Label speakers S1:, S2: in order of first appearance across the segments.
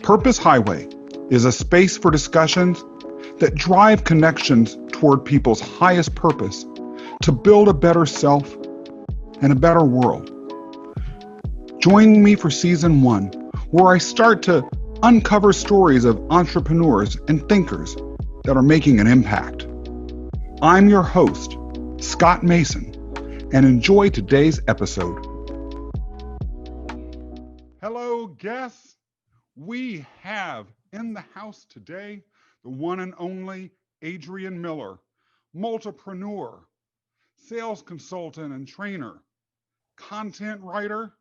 S1: Purpose Highway is a space for discussions that drive connections toward people's highest purpose to build a better self and a better world. Join me for season 1, where I start to uncover stories of entrepreneurs and thinkers that are making an impact. I'm your host, Scott Mason, and enjoy today's episode. Hello, guests. We have in the house today the one and only Adrian Miller, multipreneur, sales consultant and trainer, content writer,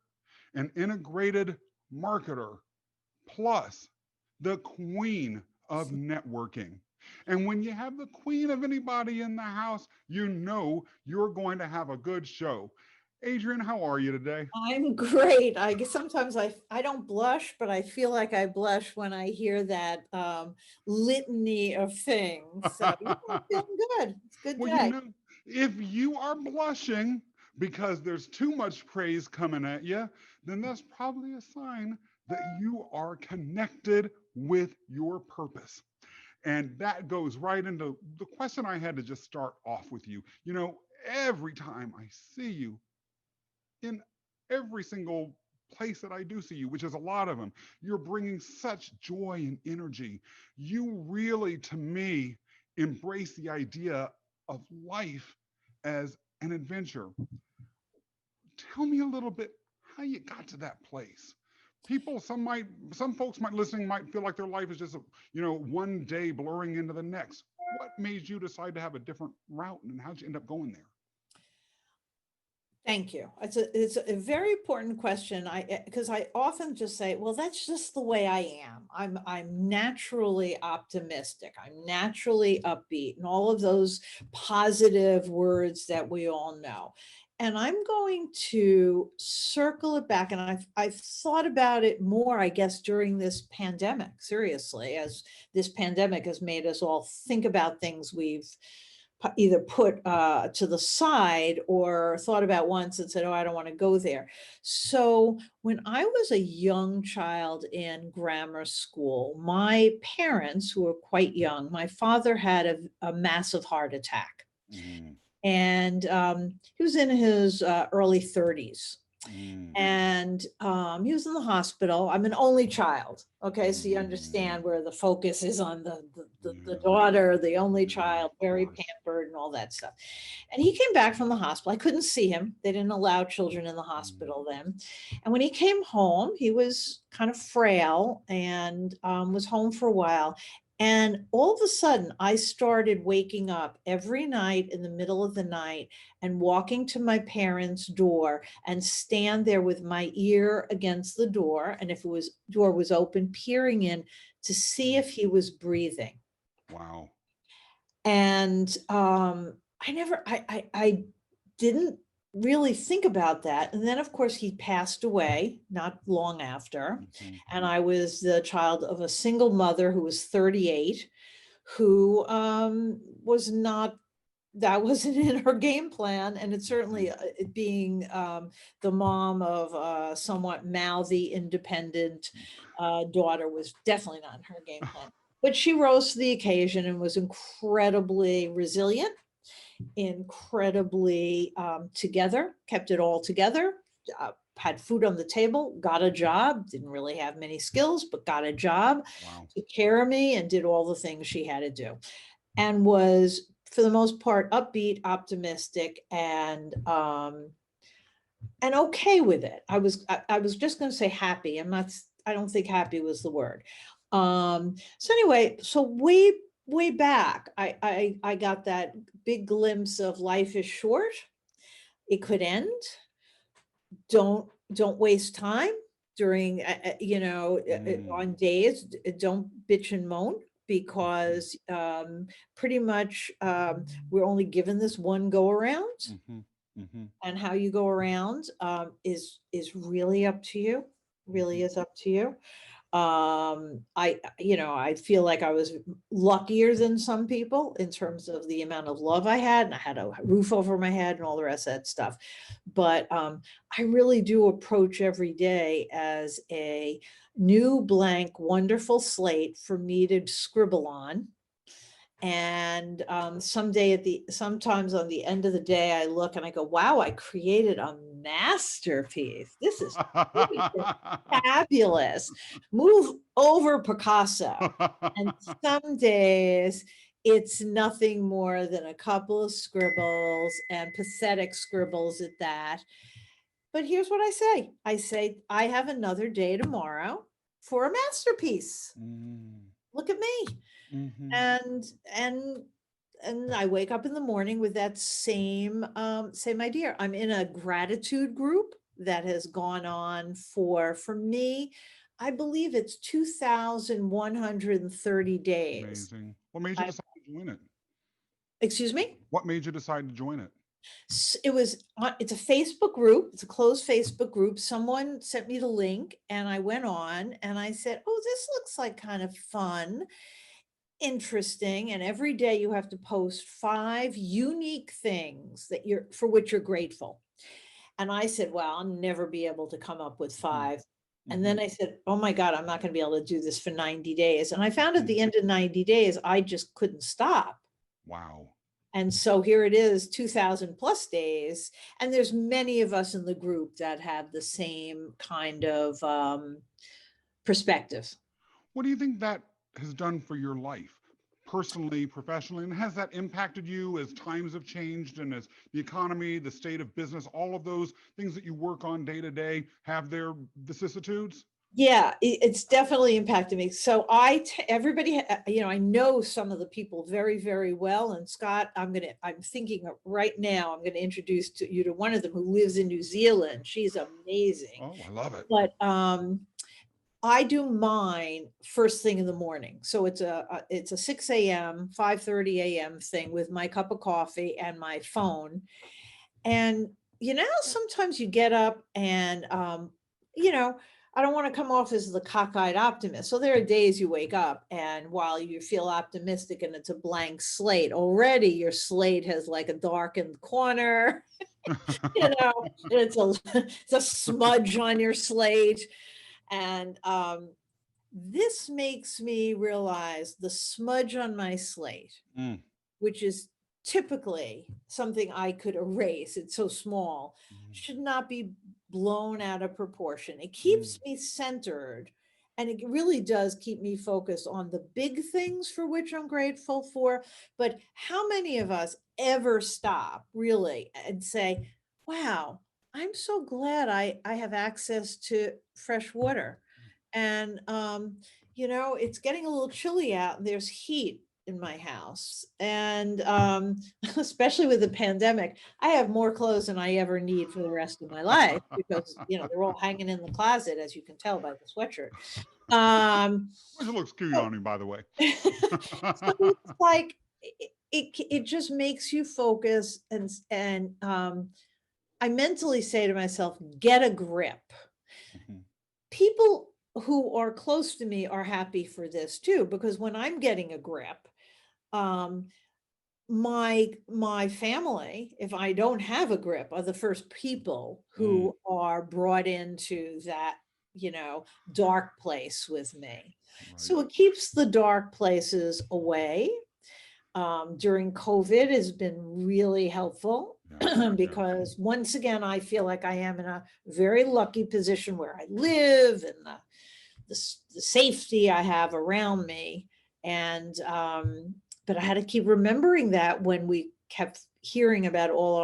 S1: and integrated marketer, plus the queen of networking. And when you have the queen of anybody in the house, you know you're going to have a good show. Adrian, how are you today?
S2: I'm great. I guess sometimes I don't blush, but I feel like I blush when I hear that litany of things. So I'm feeling good. It's a good
S1: Well,
S2: day.
S1: if you are blushing because there's too much praise coming at you, then that's probably a sign that you are connected with your purpose. And that goes right into the question I had to just start off with you. Every time I see you in every single place that I do see you, which is a lot of them, you're bringing such joy and energy. You really, to me, embrace the idea of life as an adventure. Tell me a little bit how you got to that place. Some folks listening might feel like their life is just one day blurring into the next. What made you decide to have a different route, and how'd you end up going there?
S2: Thank you. It's a very important question. Because I often just say, well, that's just the way I am. I'm naturally optimistic. I'm naturally upbeat, and all of those positive words that we all know. And I'm going to circle it back, and I've thought about it more, I guess, during this pandemic. Seriously, as this pandemic has made us all think about things we've either put to the side or thought about once and said, oh, I don't want to go there. So when I was a young child in grammar school, my parents, who were quite young, my father had a massive heart attack.
S1: Mm,
S2: And he was in his early 30s.
S1: mm,
S2: And he was in the hospital. I'm an only child. Okay, so you
S1: mm.
S2: understand where the focus is on the
S1: Yeah,
S2: daughter, the only
S1: yeah,
S2: child,
S1: of
S2: very
S1: course.
S2: pampered and all that stuff. And he came back from the hospital. I couldn't see him. They didn't allow children in the
S1: Mm,
S2: hospital then. And when he came home, he was kind of frail and was home for a while. And all of a sudden, I started waking up every night in the middle of the night and walking to my parents' door and stand there with my ear against the door. And if it was door was open, peering in to see if he was breathing.
S1: wow.
S2: And I didn't really think about that. And then, of course, he passed away not long after.
S1: Hmm.
S2: And I was the child of a single mother who was 38, who was not, that wasn't in her game plan. And it certainly, it being the mom of a somewhat mouthy, independent daughter was definitely not in her game plan. But she rose to the occasion and was incredibly resilient, incredibly together, kept it all together, had food on the table, got a job, didn't really have many skills, but got a job,
S1: Wow.
S2: took care of me, and did all the things she had to do. And was, for the most part, upbeat, optimistic, and okay with it. I was just going to say happy. I don't think happy was the word. So anyway, so way back, I got that big glimpse of life is short. It could end. Don't waste time during
S1: Mm,
S2: on days. Don't bitch and moan, because pretty much we're only given this one go around,
S1: mm-hmm, mm-hmm,
S2: and how you go around is really up to you. Really
S1: mm-hmm,
S2: is up to you. I feel like I was luckier than some people in terms of the amount of love I had, and I had a roof over my head and all the rest of that stuff. But I really do approach every day as a new blank, wonderful slate for me to scribble on. And sometimes on the end of the day, I look and I go, wow, I created a masterpiece. This is fabulous. Move over, Picasso. And some days it's nothing more than a couple of scribbles, and pathetic scribbles at that. But here's what I say, I have another day tomorrow for a masterpiece.
S1: Mm,
S2: Look at me.
S1: mhm.
S2: And and and I wake up in the morning with that same idea. I'm in a gratitude group that has gone on for me, I believe it's 2,130 days.
S1: Amazing. What made you
S2: I
S1: decide to join it?
S2: Excuse me?
S1: What made you decide to join it?
S2: It's a Facebook group. It's a closed Facebook group. Someone sent me the link and I went on and I said, "Oh, this looks like kind of fun, interesting." And every day you have to post 5 unique things that you're for which you're grateful. And I said, "Well, I'll never be able to come up with
S1: Mhm,
S2: 5." And then
S1: mhm,
S2: I said, "Oh my God, I'm not going to be able to do this for 90 days." And I found at
S1: mm.
S2: the end of 90 days, I just couldn't stop.
S1: Wow.
S2: And so here it is, 2,000 plus days. And there's many of us in the group that have the same kind of perspective.
S1: What do you think that has done for your life, personally, professionally? And has that impacted you as times have changed and as the economy, the state of business, all of those things that you work on day to day have their vicissitudes?
S2: Yeah, it's definitely impacted me. So everybody, I know some of the people very, very well. And Scott, I'm thinking right now, I'm going to introduce you to one of them who lives in New Zealand. She's amazing.
S1: Oh, I love it.
S2: But I do mine first thing in the morning. So it's a 6 a.m., 5:30 a.m. thing with my cup of coffee and my phone. And sometimes you get up and you know, I don't want to come off as the cockeyed optimist. So there are days you wake up and while you feel optimistic and it's a blank slate, already your slate has like a darkened corner, and it's a smudge on your slate. And this makes me realize the smudge on my slate,
S1: Mm,
S2: which is typically something I could erase, it's so small,
S1: mm,
S2: should not be blown out of proportion. It
S1: mm.
S2: keeps me centered, and it really does keep me focused on the big things for which I'm grateful for. But how many of us ever stop really and say, wow, I'm so glad I have access to fresh water. And it's getting a little chilly out and there's heat in my house. And especially with the pandemic, I have more clothes than I ever need for the rest of my life because, they're all hanging in the closet, as you can tell by the sweatshirt. Um,
S1: Which looks cute
S2: so,
S1: on you, by the way.
S2: so it's like it just makes you focus, and I mentally say to myself, get a grip.
S1: Mhm,
S2: People who are close to me are happy for this too, because when I'm getting a grip, um, my family, if I don't have a grip, are the first people
S1: mm,
S2: who are brought into that, you know, dark place with me.
S1: right.
S2: So it keeps the dark places away. During COVID has been really helpful
S1: Yeah, yeah.
S2: because once again, I feel like I am in a very lucky position where I live and the safety I have around me. And but I had to keep remembering that when we kept hearing about all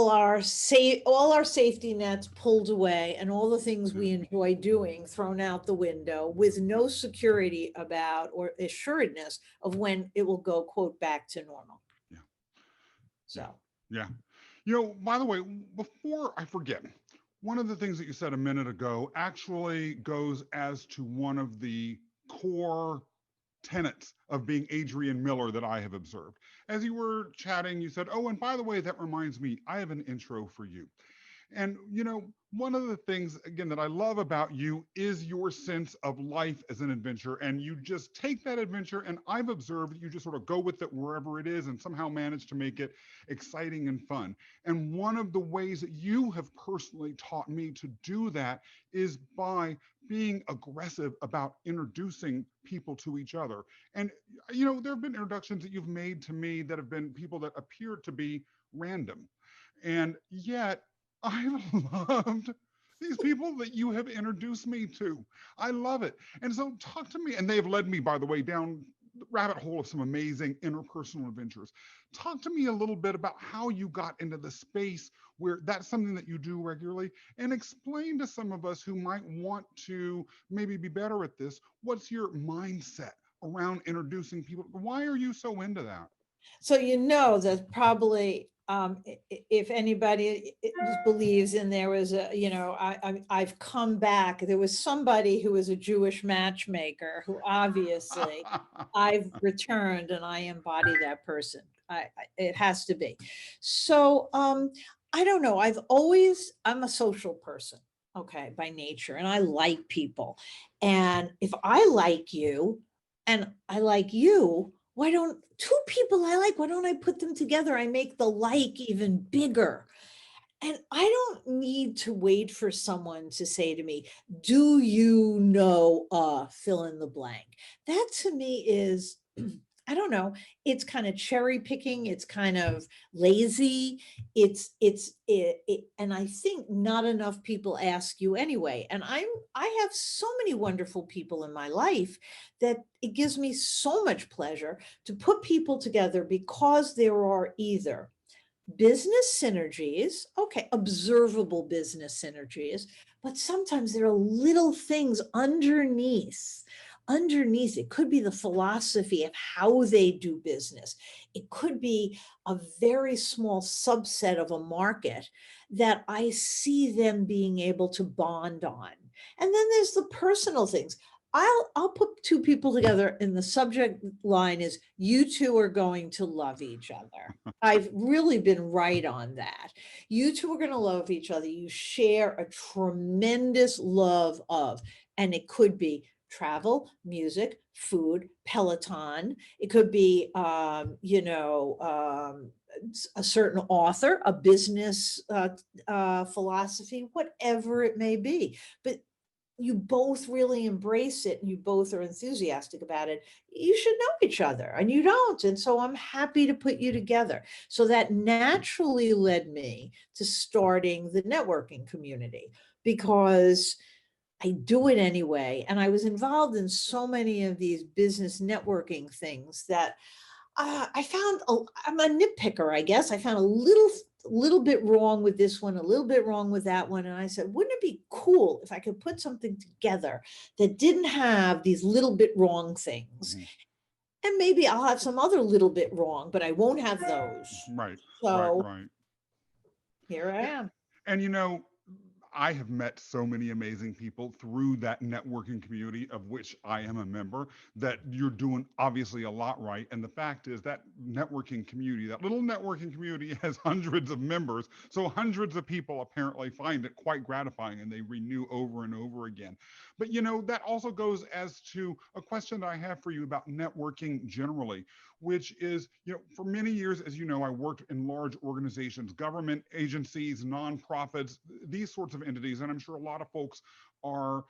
S2: our safety nets pulled away and all the things
S1: Yeah,
S2: we enjoy doing thrown out the window with no security about or assuredness of when it will go quote back to normal.
S1: yeah, yeah,
S2: So
S1: yeah. By the way, before I forget, one of the things that you said a minute ago actually goes as to one of the core tenets of being Adrian Miller that I have observed. As you were chatting, you said, "Oh, and by the way, that reminds me, I have an intro for you." And, one of the things, again, that I love about you is your sense of life as an adventure. And you just take that adventure, and I've observed that you just sort of go with it wherever it is and somehow manage to make it exciting and fun. And one of the ways that you have personally taught me to do that is by being aggressive about introducing people to each other. And, there have been introductions that you've made to me that have been people that appear to be random. And yet, I've loved these people that you have introduced me to. I love it. And so, talk to me. And they have led me, by the way, down the rabbit hole of some amazing interpersonal adventures. Talk to me a little bit about how you got into the space where that's something that you do regularly, and explain to some of us who might want to maybe be better at this. What's your mindset around introducing people? Why are you so into that?
S2: So that probably, if anybody believes in there was a, I've come back. There was somebody who was a Jewish matchmaker who obviously I've returned, and I embody that person. It has to be. So I don't know. I'm a social person, okay, by nature, and I like people. And if I like you and I like you, why don't two people I like, why don't I put them together? I make the like even bigger. And I don't need to wait for someone to say to me, do you know, fill in the blank? That to me is, I don't know, it's kind of cherry picking, it's kind of lazy. And I think not enough people ask you anyway. And I have so many wonderful people in my life that it gives me so much pleasure to put people together because there are either business synergies, okay, observable business synergies, but sometimes there are little things underneath. Underneath, it could be the philosophy of how they do business. It could be a very small subset of a market that I see them being able to bond on. And then there's the personal things. I'll put two people together, and the subject line is you two are going to love each other. I've really been right on that. You two are going to love each other. You share a tremendous love of, and it could be travel, music, food, Peloton. It could be, a certain author, a business philosophy, whatever it may be. But you both really embrace it and you both are enthusiastic about it, you should know each other and you don't. And so I'm happy to put you together. So that naturally led me to starting the networking community because I do it anyway. And I was involved in so many of these business networking things that I found I'm a nitpicker, I guess. I found a little bit wrong with this one, a little bit wrong with that one. And I said, wouldn't it be cool if I could put something together that didn't have these little bit wrong things?
S1: Mhm.
S2: And maybe I'll have some other little bit wrong, but I won't have those.
S1: Right, right,
S2: So
S1: right.
S2: here I
S1: Yeah.
S2: am.
S1: And I have met so many amazing people through that networking community of which I am a member, that you're doing obviously a lot right. And the fact is that networking community, that little networking community has hundreds of members. So hundreds of people apparently find it quite gratifying and they renew over and over again. But that also goes as to a question that I have for you about networking generally, which is, for many years, as you know, I worked in large organizations, government agencies, nonprofits, these sorts of entities. And I'm sure a lot of folks are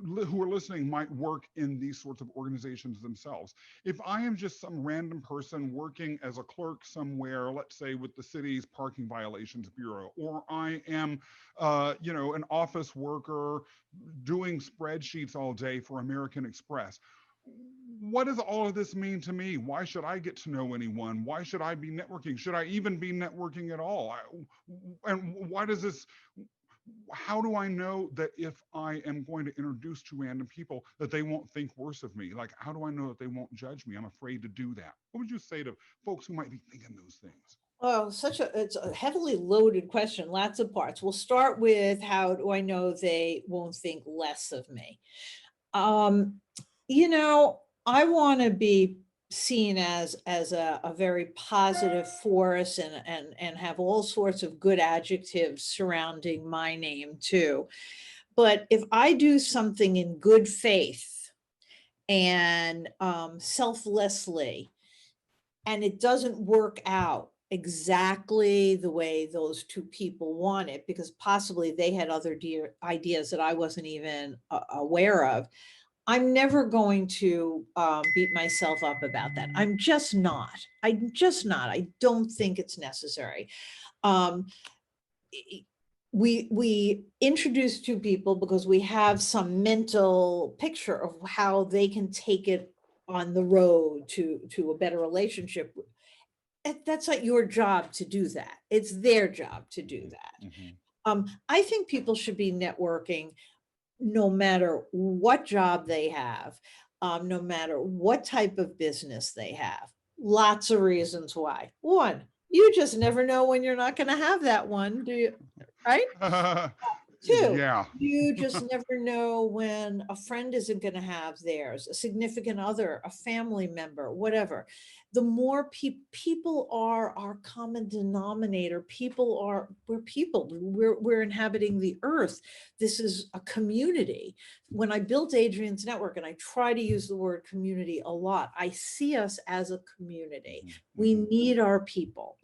S1: who are listening might work in these sorts of organizations themselves. If I am just some random person working as a clerk somewhere, let's say with the city's parking violations bureau, or I am, an office worker doing spreadsheets all day for American Express, what does all of this mean to me? Why should I get to know anyone? Why should I be networking? Should I even be networking at all? And why does this, how do I know that if I am going to introduce to random people that they won't think worse of me? Like, how do I know that they won't judge me? I'm afraid to do that. What would you say to folks who might be thinking those things?
S2: Oh, it's a heavily loaded question, lots of parts. We'll start with how do I know they won't think less of me? Um, I want to be seen as a very positive force, and have all sorts of good adjectives surrounding my name too. But if I do something in good faith and selflessly, and it doesn't work out exactly the way those two people want it, because possibly they had other ideas that I wasn't even aware of, I'm never going to beat myself up about that. I'm just not. I'm just not. I don't think it's necessary. Um, we introduce two people because we have some mental picture of how they can take it on the road to a better relationship. That's not your job to do that. It's their job to do that. I think people should be networking no matter what job they have, no matter what type of business they have. Lots of reasons why. One, you just never know when you're not going to have that one, do you? Right? Two,
S1: Yeah.
S2: you just never know when a friend isn't going to have theirs, a significant other, a family member, whatever. The more people are our common denominator. We're people. We're inhabiting the earth. This is a community. When I built Adrian's network, and I try to use the word community a lot, I see us as a community. We need our people.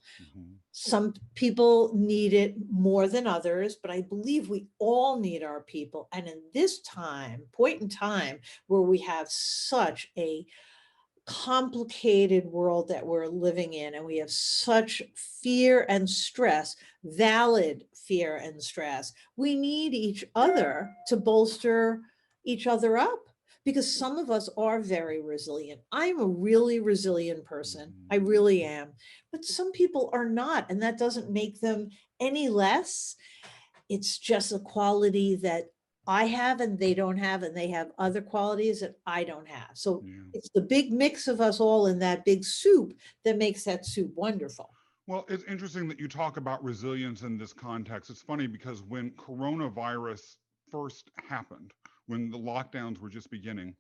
S2: Some people need it more than others, but I believe we all need our people. And in this point in time, where we have such a complicated world that we're living in, and we have such fear and stress, valid fear and stress, we need each other to bolster each other up, because some of us are very resilient. I'm a really resilient person. I really am. But some people are not, and that doesn't make them any less. It's just a quality that I have and they don't have, and they have other qualities that I don't have. So it's the big mix of us all in that big soup that makes that soup wonderful.
S1: Well, it's interesting that you talk about resilience in this context. It's funny because when coronavirus first happened, when the lockdowns were just beginning,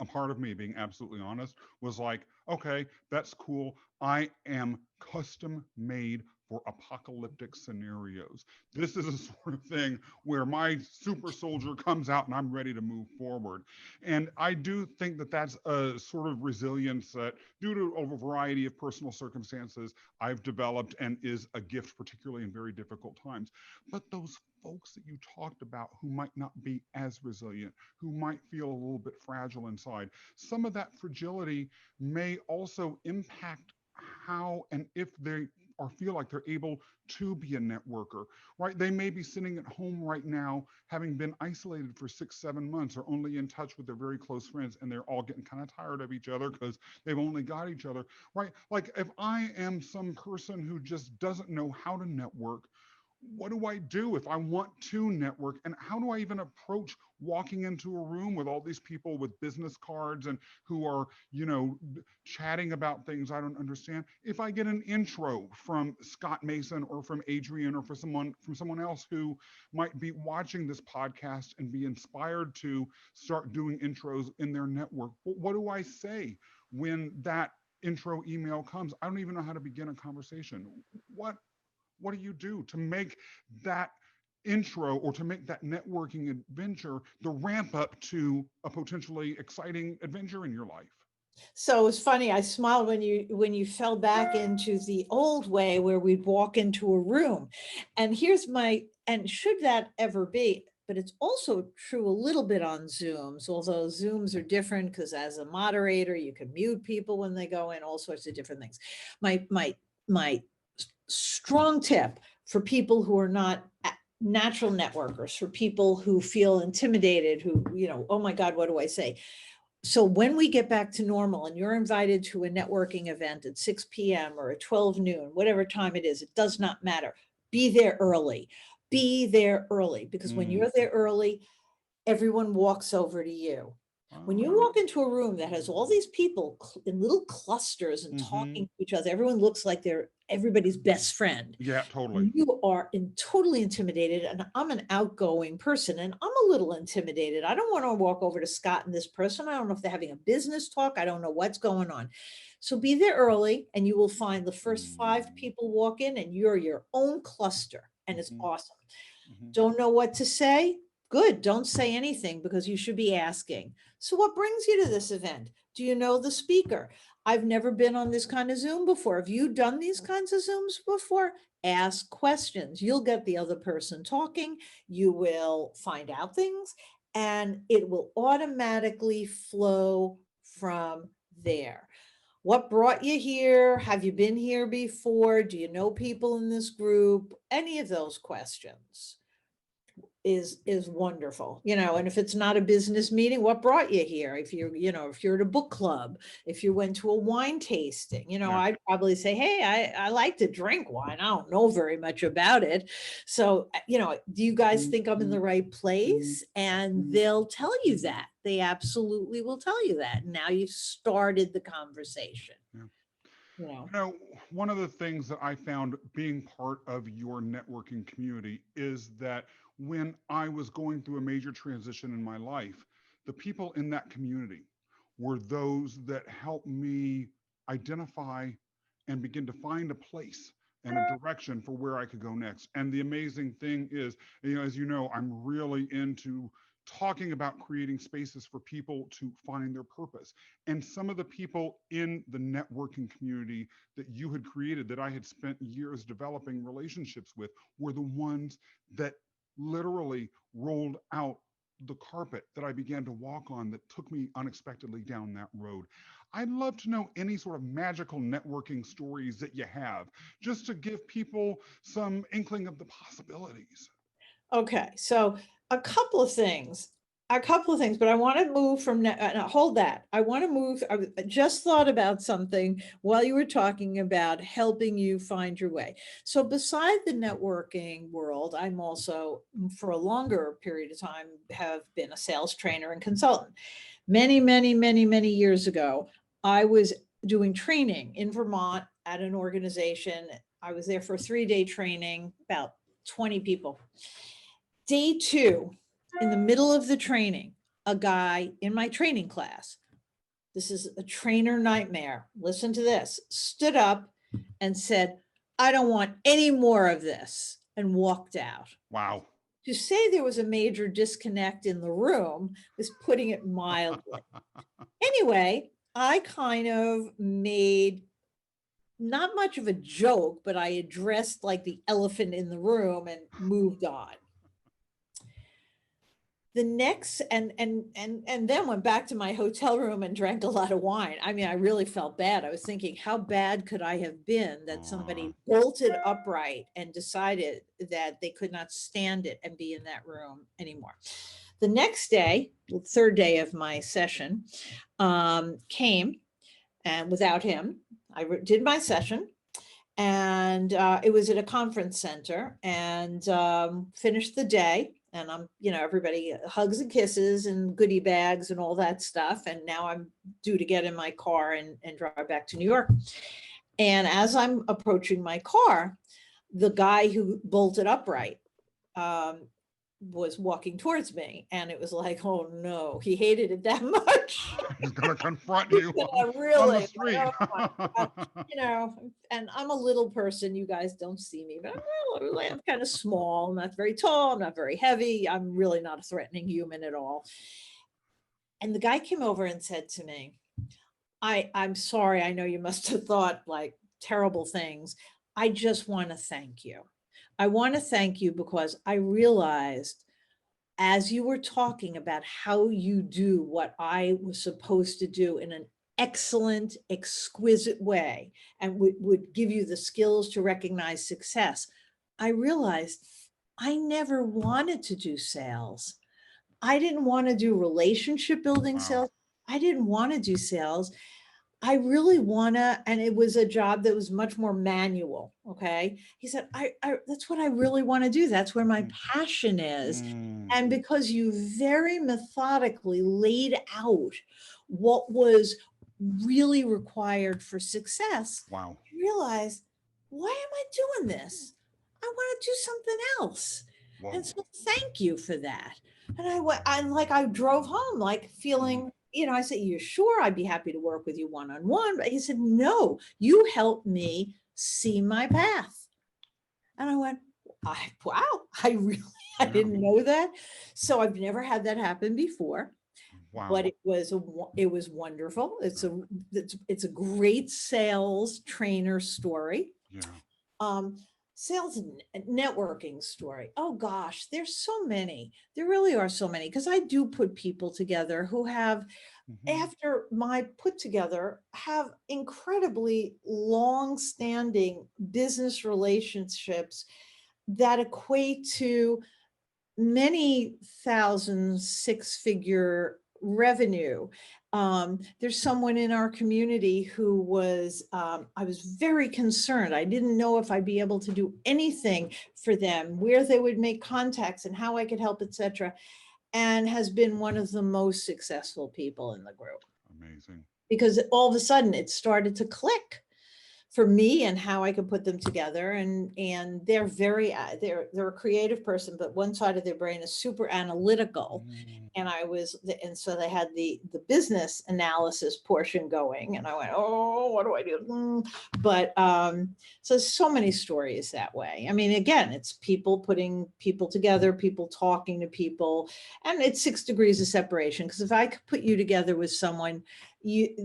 S1: a part of me, being absolutely honest, was like, okay, that's cool. I am custom made for apocalyptic scenarios. This is a sort of thing where my super soldier comes out and I'm ready to move forward. And I do think that that's a sort of resilience that, due to a variety of personal circumstances, I've developed and is a gift, particularly in very difficult times. But those folks that you talked about who might not be as resilient, who might feel a little bit fragile inside, some of that fragility may also impact how and if they or feel like they're able to be a networker, right? They may be sitting at home right now, having been isolated for 6, 7 months, or only in touch with their very close friends, and they're all getting kind of tired of each other because they've only got each other, right? Like if I am some person who just doesn't know how to network, what do I do if I want to network? And how do I even approach walking into a room with all these people with business cards and who are, chatting about things I don't understand? If I get an intro from Scott Mason or from Adrian or from someone else who might be watching this podcast and be inspired to start doing intros in their network, what do I say when that intro email comes? I don't even know how to begin a conversation. What do you do to make that intro or to make that networking adventure the ramp up to a potentially exciting adventure in your life?
S2: So it's funny, I smiled when you fell back into the old way where we'd walk into a room. And should that ever be, but it's also true a little bit on Zooms, although Zooms are different because as a moderator, you can mute people when they go in, all sorts of different things. My strong tip for people who are not natural networkers, for people who feel intimidated, who, oh my God, what do I say? So when we get back to normal and you're invited to a networking event at 6 p.m. or at 12 noon, whatever time it is, it does not matter. Be there early. Be there early, because when you're there early, everyone walks over to you. When you walk into a room that has all these people in little clusters and talking to each other, everyone looks like they're everybody's best friend.
S1: Yeah, totally.
S2: You are totally intimidated. And I'm an outgoing person and I'm a little intimidated. I don't want to walk over to Scott and this person. I don't know if they're having a business talk. I don't know what's going on. So be there early and you will find the first 5 people walk in and you're your own cluster and it's awesome. Don't know what to say? Good. Don't say anything because you should be asking. So what brings you to this event? Do you know the speaker? I've never been on this kind of Zoom before. Have you done these kinds of Zooms before? Ask questions. You'll get the other person talking. You will find out things and it will automatically flow from there. What brought you here? Have you been here before? Do you know people in this group? Any of those questions is wonderful, and if it's not a business meeting, what brought you here? If you're at a book club, if you went to a wine tasting, I'd probably say, hey, I like to drink wine. I don't know very much about it. So, do you guys think I'm in the right place? And they'll tell you that. They absolutely will tell you that. Now you've started the conversation.
S1: One of the things that I found being part of your networking community is that when I was going through a major transition in my life, the people in that community were those that helped me identify and begin to find a place and a direction for where I could go next. And the amazing thing is, as you know, I'm really into talking about creating spaces for people to find their purpose. And some of the people in the networking community that you had created, that I had spent years developing relationships with, were the ones that literally rolled out the carpet that I began to walk on that took me unexpectedly down that road. I'd love to know any sort of magical networking stories that you have, just to give people some inkling of the possibilities.
S2: Okay, so a couple of things, but I want to move from hold that. I want to move. I just thought about something while you were talking about helping you find your way. So beside the networking world, I'm also, for a longer period of time, have been a sales trainer and consultant. Many, many, many, many years ago, I was doing training in Vermont at an organization. I was there for a 3-day training, about 20 people. Day 2, in the middle of the training, a guy in my training class, this is a trainer nightmare, listen to this, stood up and said, I don't want any more of this, and walked out.
S1: Wow.
S2: To say there was a major disconnect in the room was putting it mildly. Anyway, I kind of made not much of a joke, but I addressed like the elephant in the room and moved on. The next and then went back to my hotel room and drank a lot of wine. I mean, I really felt bad. I was thinking, how bad could I have been that somebody bolted upright and decided that they could not stand it and be in that room anymore. The next day, the 3rd day of my session, came, and without him, I did my session. And it was at a conference center, and finished the day. And I'm, everybody hugs and kisses and goodie bags and all that stuff. And now I'm due to get in my car and drive back to New York. And as I'm approaching my car, the guy who bolted upright was walking towards me, and it was like, oh no, he hated it that much.
S1: He's gonna confront you
S2: really,
S1: on the street.
S2: Like, and I'm a little person. You guys don't see me, but I'm kind of small. I'm not very tall. I'm not very heavy. I'm really not a threatening human at all. And the guy came over and said to me, I'm sorry. I know you must have thought like terrible things. I just want to thank you. I want to thank you because I realized as you were talking about how you do what I was supposed to do in an excellent, exquisite way, and would give you the skills to recognize success, I realized I never wanted to do sales. I didn't want to do relationship building sales. I didn't want to do sales. I really wanna, and it was a job that was much more manual. Okay. He said, that's what I really want to do. That's where my
S1: Mm,
S2: passion is.
S1: mm,
S2: And because you very methodically laid out what was really required for success,
S1: wow.
S2: I realized, why am I doing this? I want to do something else. And
S1: Whoa.
S2: so thank you for that. And I drove home like
S1: Mm,
S2: feeling, I said, "You sure? I'd be happy to work with you one on one." But he said, "No, you helped me see my path." And I went, wow, I really, I
S1: yeah.
S2: didn't know that. So I've never had that happen before, but
S1: Wow.
S2: it was wonderful. It's a great sales trainer story.
S1: Yeah.
S2: Um, sales networking story. Oh gosh, there's so many. There really are so many, because I do put people together who have,
S1: Hmm.
S2: after my put together, have incredibly long standing business relationships that equate to many thousands, six-figure revenue. There's someone in our community who was, I was very concerned. I didn't know if I'd be able to do anything for them, where they would make contacts and how I could help, etc. And has been one of the most successful people in the group,
S1: Amazing.
S2: because all of a sudden it started to click for me and how I could put them together. And they're very they're a creative person, but one side of their brain is super analytical.
S1: Mm,
S2: And so they had the business analysis portion going, and I went, oh, what do I do? But so many stories that way. I mean, again, it's people putting people together, people talking to people, and it's 6 degrees of separation. Because if I could put you together with someone,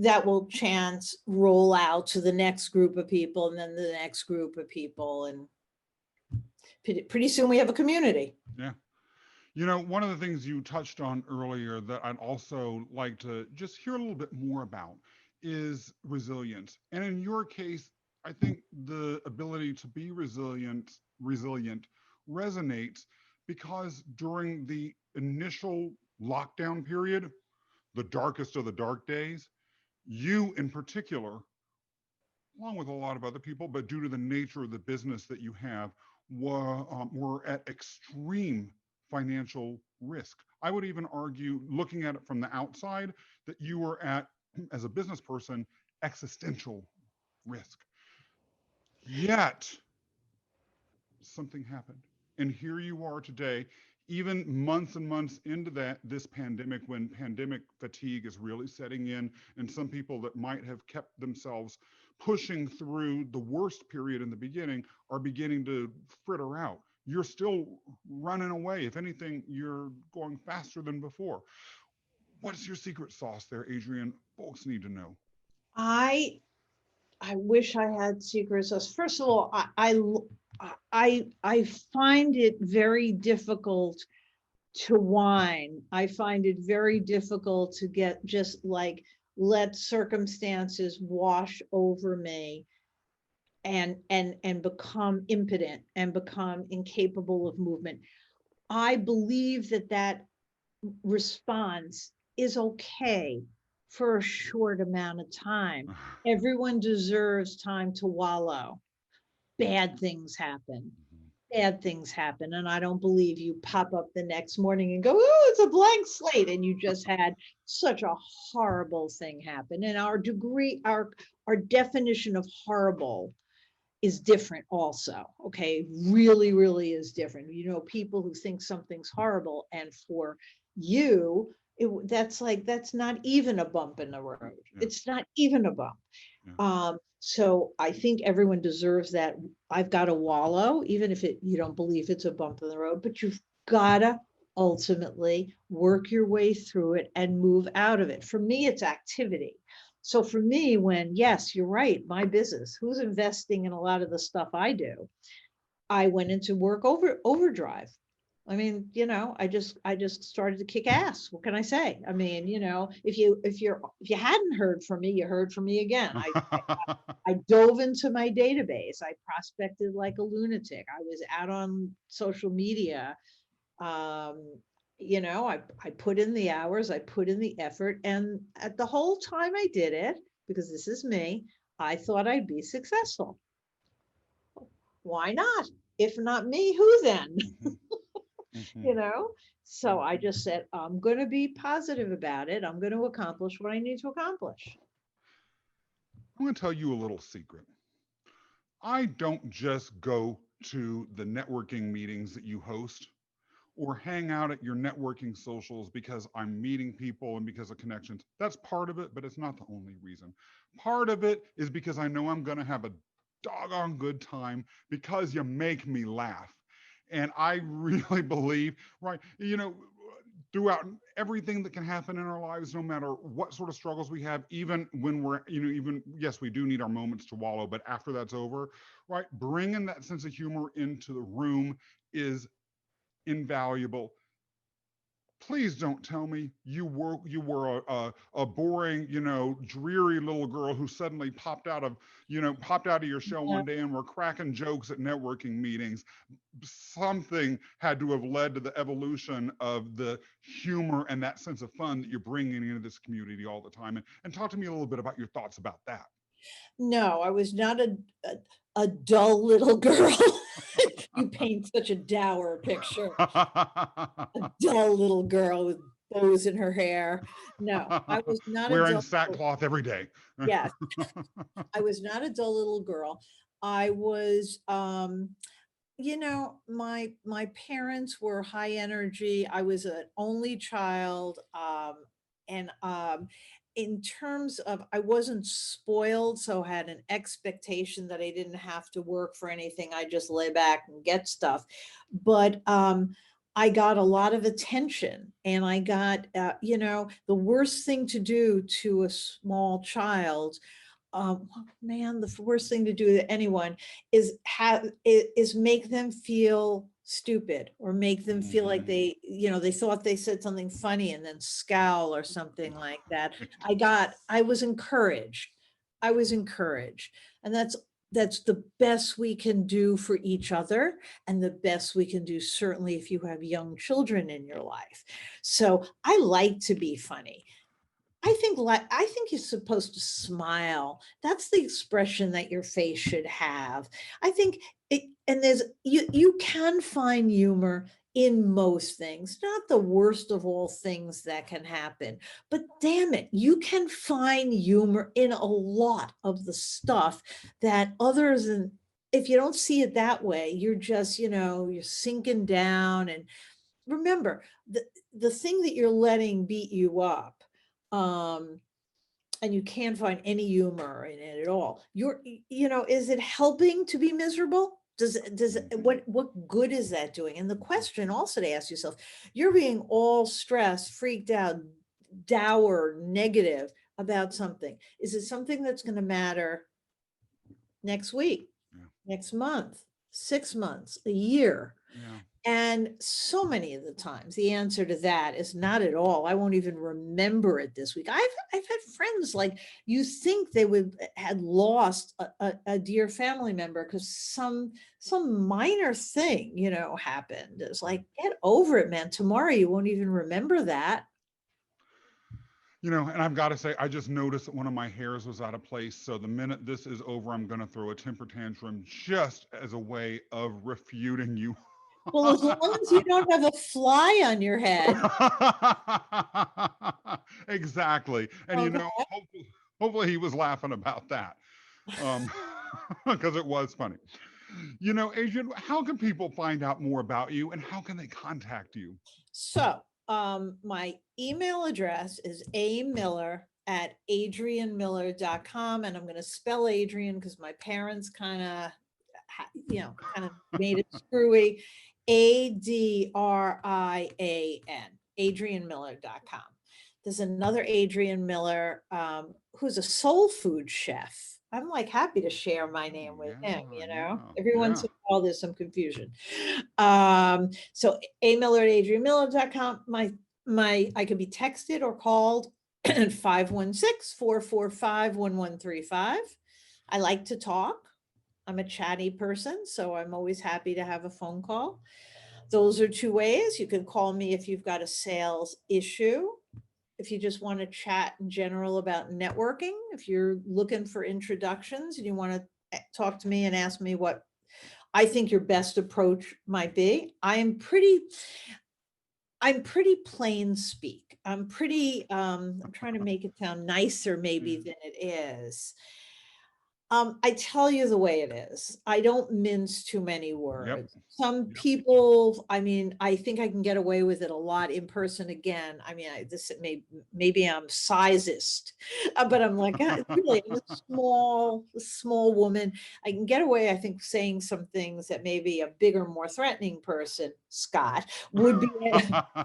S2: that will chance roll out to the next group of people, and then the next group of people, and pretty soon we have a community.
S1: yeah. One of the things you touched on earlier that I'd also like to just hear a little bit more about is resilience. And in your case, I think the ability to be resilient resonates because during the initial lockdown period, the darkest of the dark days, you in particular, along with a lot of other people, but due to the nature of the business that you have, were at extreme financial risk. I would even argue, looking at it from the outside, that you were at, as a business person, existential risk. Yet something happened. And here you are today, even months and months into this pandemic, when pandemic fatigue is really setting in, and some people that might have kept themselves pushing through the worst period in the beginning are beginning to fritter out. You're still running away. If anything, you're going faster than before. What's your secret sauce there, Adrian? Folks need to know.
S2: I I wish I had secret sauce. First of all, I find it very difficult to whine. I find it very difficult to get just like let circumstances wash over me and become impotent and become incapable of movement. I believe that response is okay for a short amount of time. Everyone deserves time to wallow. Bad things happen. Bad things happen. And I don't believe you pop up the next morning and go, oh, it's a blank slate. And you just had such a horrible thing happen. And our definition of horrible is different also. Okay. Really, really is different. People who think something's horrible, and for you, that's not even a bump in the road.
S1: Yeah,
S2: It's not even a bump.
S1: yeah.
S2: So I think everyone deserves that. I've got to wallow, even if you don't believe it's a bump in the road, but you've gotta ultimately work your way through it and move out of it. For me, it's activity. So for me, when, yes, you're right, my business, who's investing in a lot of the stuff I do, I went into work overdrive. I mean, I just started to kick ass. What can I say? I mean, if you hadn't heard from me, you heard from me again. I dove into my database. I prospected like a lunatic. I was out on social media. Um, I put in the hours, I put in the effort, and at the whole time I did it, because this is me. I thought I'd be successful. Why not? If not me, who then?
S1: Mhm. Mhm.
S2: You know? So I just said, I'm going to be positive about it. I'm going to accomplish what I need to accomplish.
S1: I'm going to tell you a little secret. I don't just go to the networking meetings that you host or hang out at your networking socials because I'm meeting people and because of connections. That's part of it, but it's not the only reason. Part of it is because I know I'm going to have a doggone good time because you make me laugh. And I really believe, right, throughout everything that can happen in our lives, no matter what sort of struggles we have, even when we're, even, yes, we do need our moments to wallow, but after that's over, right, bringing that sense of humor into the room is invaluable. Please don't tell me you were a boring, dreary little girl who suddenly popped out of your shell
S2: Yeah.
S1: one day and were cracking jokes at networking meetings. Something had to have led to the evolution of the humor and that sense of fun that you're bringing into this community all the time. And talk to me a little bit about your thoughts about that.
S2: No, I was not a dull little girl. You paint such a dour picture. A dull little girl with bows in her hair. No, I was not a
S1: Wearing
S2: dull.
S1: sackcloth every day.
S2: Yes, I was not a dull little girl. I was, my parents were high energy. I was an only child, and in terms of, I wasn't spoiled, so had an expectation that I didn't have to work for anything. I just lay back and get stuff. But I got a lot of attention, and I got, the worst thing to do to a small child, man, the worst thing to do to anyone is make them feel stupid, or make them feel like
S1: Mhm.
S2: they thought they said something funny and then scowl or something like that.
S1: Right.
S2: I was encouraged, and that's the best we can do for each other, and the best we can do certainly if you have young children in your life. So I like to be funny. I think you're supposed to smile. That's the expression that your face should have. I think it, and you can find humor in most things, not the worst of all things that can happen. But damn it, you can find humor in a lot of the stuff that others, and if you don't see it that way, you're just, you're sinking down. And remember, the thing that you're letting beat you up, um and you can't find any humor in it at all, is it helping to be miserable?
S1: Mhm.
S2: What good is that doing? And the question also to ask yourself, you're being all stressed, freaked out, dour, negative about something. Is it something that's going to matter next week,
S1: Yeah.
S2: next month, 6 months, a year?
S1: Yeah.
S2: And so many of the times, the answer to that is not at all. I won't even remember it this week. I've had friends, like, you think they would had lost a dear family member because some minor thing, happened. It's like, get over it, man. Tomorrow you won't even remember that.
S1: And I've got to say, I just noticed that one of my hairs was out of place. So the minute this is over, I'm going to throw a temper tantrum just as a way of refuting you.
S2: Well, as long as you don't have a fly on your head.
S1: Exactly. And
S2: Okay.
S1: hopefully he was laughing about that. Um, because it was funny. Adrian, how can people find out more about you and how can they contact you?
S2: So, my email address is amiller@adrianmiller.com. And I'm going to spell Adrian because my parents kind of made it screwy. ADRIAN, adrianmiller.com. There's another Adrian Miller, who's a soul food chef. I'm like happy to share my name with
S1: Yeah,
S2: him,
S1: yeah,
S2: Every once
S1: yeah.
S2: in a while there's some confusion. So amiller@adrianmiller.com. I could be texted or called at 516-445-1135. I like to talk. I'm a chatty person, so I'm always happy to have a phone call. Those are two ways. You can call me if you've got a sales issue. if you just want to chat in general about networking, if you're looking for introductions and you want to talk to me and ask me what I think your best approach might be. I'm pretty plain speak. I'm trying to make it sound nicer maybe than it is. I tell you the way it is. I don't mince too many words. Some people, I mean, I think I can get away with it a lot in person again. I mean, maybe I'm sizist, but I'm like, really, I'm a small woman. I can get away, I think, saying some things that maybe a bigger, more threatening person, Scott, would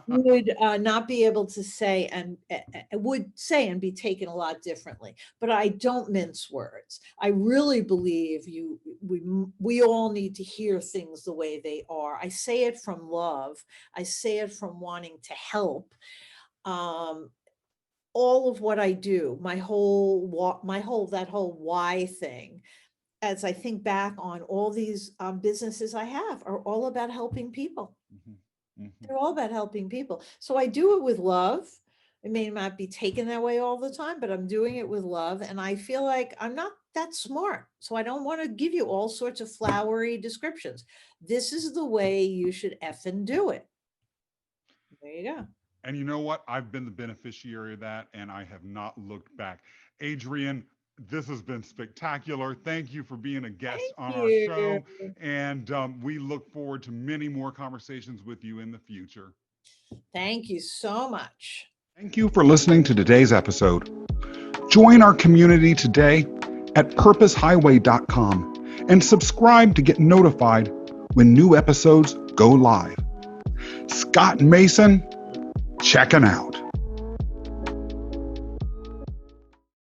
S2: not be able to say, and would say and be taken a lot differently. But I don't mince words. I really believe we all need to hear things the way they are. I say it from love. I say it from wanting to help. All of what I do, that whole why thing, as I think back on all these businesses I have, are all about helping people. They're all about helping people. So I do it with love. It may not be taken that way all the time, but I'm doing it with love. And I feel like I'm not that smart. So I don't want to give you all sorts of flowery descriptions. This is the way you should effing do it. There you go.
S1: And you know what? I've been the beneficiary of that, and I have not looked back. Adrian, this has been spectacular. Thank you for being a guest on our show. And we look forward to many more conversations with you in the future.
S2: Thank you so much.
S1: Thank you for listening to today's episode. Join our community today at purposehighway.com and subscribe to get notified when new episodes go live. Scott Mason, checking out.